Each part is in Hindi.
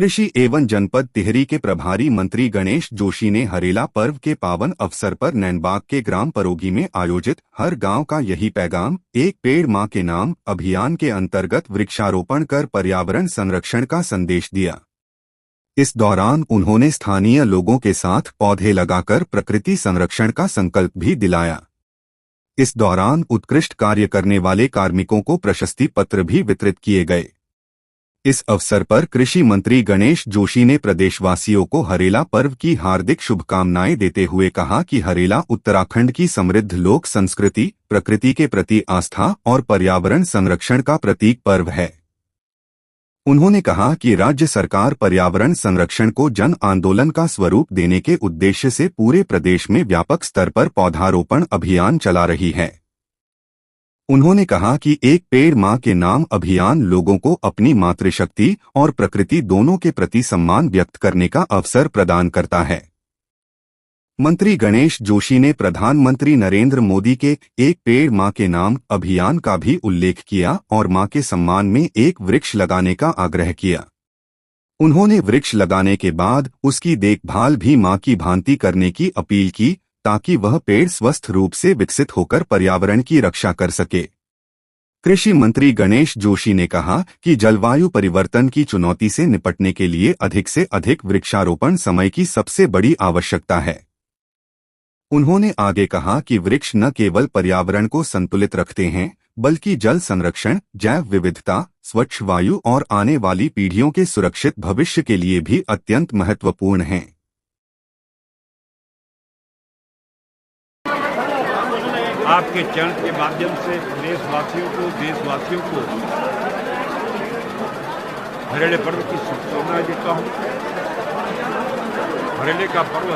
कृषि एवं जनपद टिहरी के प्रभारी मंत्री गणेश जोशी ने हरेला पर्व के पावन अवसर पर नैनबाग के ग्राम परोगी में आयोजित हर गांव का यही पैगाम एक पेड़ मां के नाम अभियान के अंतर्गत वृक्षारोपण कर पर्यावरण संरक्षण का संदेश दिया। इस दौरान उन्होंने स्थानीय लोगों के साथ पौधे लगाकर प्रकृति संरक्षण का संकल्प भी दिलाया। इस दौरान उत्कृष्ट कार्य करने वाले कार्मिकों को प्रशस्ति पत्र भी वितरित किए गए। इस अवसर पर कृषि मंत्री गणेश जोशी ने प्रदेशवासियों को हरेला पर्व की हार्दिक शुभकामनाएं देते हुए कहा कि हरेला उत्तराखंड की समृद्ध लोक संस्कृति, प्रकृति के प्रति आस्था और पर्यावरण संरक्षण का प्रतीक पर्व है। उन्होंने कहा कि राज्य सरकार पर्यावरण संरक्षण को जन आंदोलन का स्वरूप देने के उद्देश्य से पूरे प्रदेश में व्यापक स्तर पर पौधारोपण अभियान चला रही है। उन्होंने कहा कि एक पेड़ मां के नाम अभियान लोगों को अपनी मातृशक्ति और प्रकृति दोनों के प्रति सम्मान व्यक्त करने का अवसर प्रदान करता है। मंत्री गणेश जोशी ने प्रधानमंत्री नरेंद्र मोदी के एक पेड़ मां के नाम अभियान का भी उल्लेख किया और मां के सम्मान में एक वृक्ष लगाने का आग्रह किया। उन्होंने वृक्ष लगाने के बाद उसकी देखभाल भी मां की भांति करने की अपील की ताकि वह पेड़ स्वस्थ रूप से विकसित होकर पर्यावरण की रक्षा कर सके। कृषि मंत्री गणेश जोशी ने कहा कि जलवायु परिवर्तन की चुनौती से निपटने के लिए अधिक से अधिक वृक्षारोपण समय की सबसे बड़ी आवश्यकता है। उन्होंने आगे कहा कि वृक्ष न केवल पर्यावरण को संतुलित रखते हैं, बल्कि जल संरक्षण, जैव विविधता, स्वच्छ वायु और आने वाली पीढ़ियों के सुरक्षित भविष्य के लिए भी अत्यंत महत्वपूर्ण हैं। आपके चैनल के माध्यम से देशवासियों को हरेले पर्व की शुभकामनाएं देता हूँ। हरेले का पर्व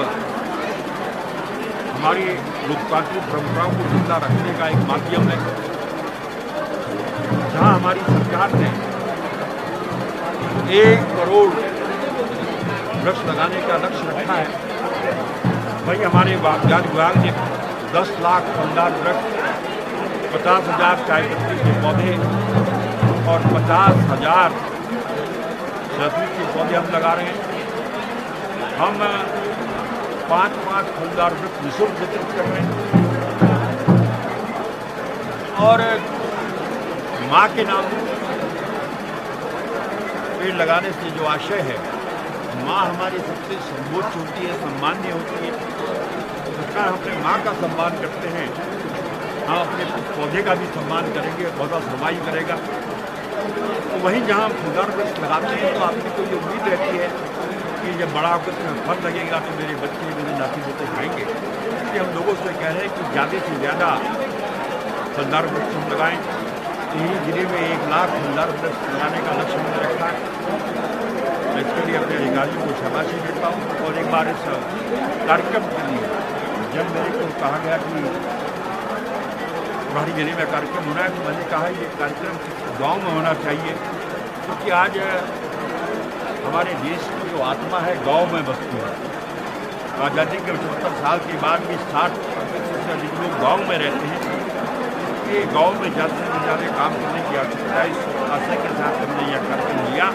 हमारी लोकतांत्रिक परंपराओं को जिंदा रखने का एक माध्यम है। जहां हमारी सरकार ने 1 करोड़ वृक्ष लगाने का लक्ष्य रखा है, वही हमारे बागवानी विभाग ने 10 लाख फलदार वृक्ष, 50,000 चाय पत्ती के पौधे और 50,000 सब्जी के पौधे हम लगा रहे हैं। हम 5 फलदार वृक्ष निःशुल्क वितरित कर रहे हैं और माँ के नाम पेड़ लगाने से जो आशय है, माँ हमारी सबसे सर्वोच्च होती है, सम्मान्य होती है। सरकार हम अपने माँ का सम्मान करते हैं, हम अपने पौधे का भी सम्मान करेंगे, पौधा सफाई करेगा। तो वहीं जहाँ हम फलदार वृक्ष लगाते हैं तो आपकी तो ये उम्मीद रहती है कि जब बड़ा होकर तुम्हें फल लगेगा तो मेरे बच्चे मेरे नाती पोते खाएंगे। इसलिए हम लोगों से कह रहे हैं कि ज़्यादा से ज़्यादा फलदार वृक्ष हम लगाएँ। टिहरी जिले में 1 लाख फलदार वृक्ष लगाने का लक्ष्य मैंने रखा है। इसके लिए अपने अधिकारियों को शाबाशी देता हूँ। और एक बार इस कार्यक्रम के लिए जब मेरे को कहा गया कि प्रभारी जिले में कार्यक्रम होना है, तो मैंने कहा ये कार्यक्रम गाँव में होना चाहिए, क्योंकि आज हमारे देश की जो आत्मा है गांव में बसती है। आज़ादी के 75 साल के बाद भी 60% से अधिक लोग गांव में रहते हैं। इसलिए गांव में ज़्यादा से ज़्यादा काम करने की आवश्यकता है। इस आशय के साथ हमने यह कार्यक्रम लिया,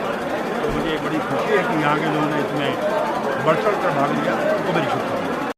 तो मुझे बड़ी खुशी है कि यहाँ के लोगों ने इसमें बढ़ चढ़ कर भाग लिया। तो मेरी शुभकामनाएं।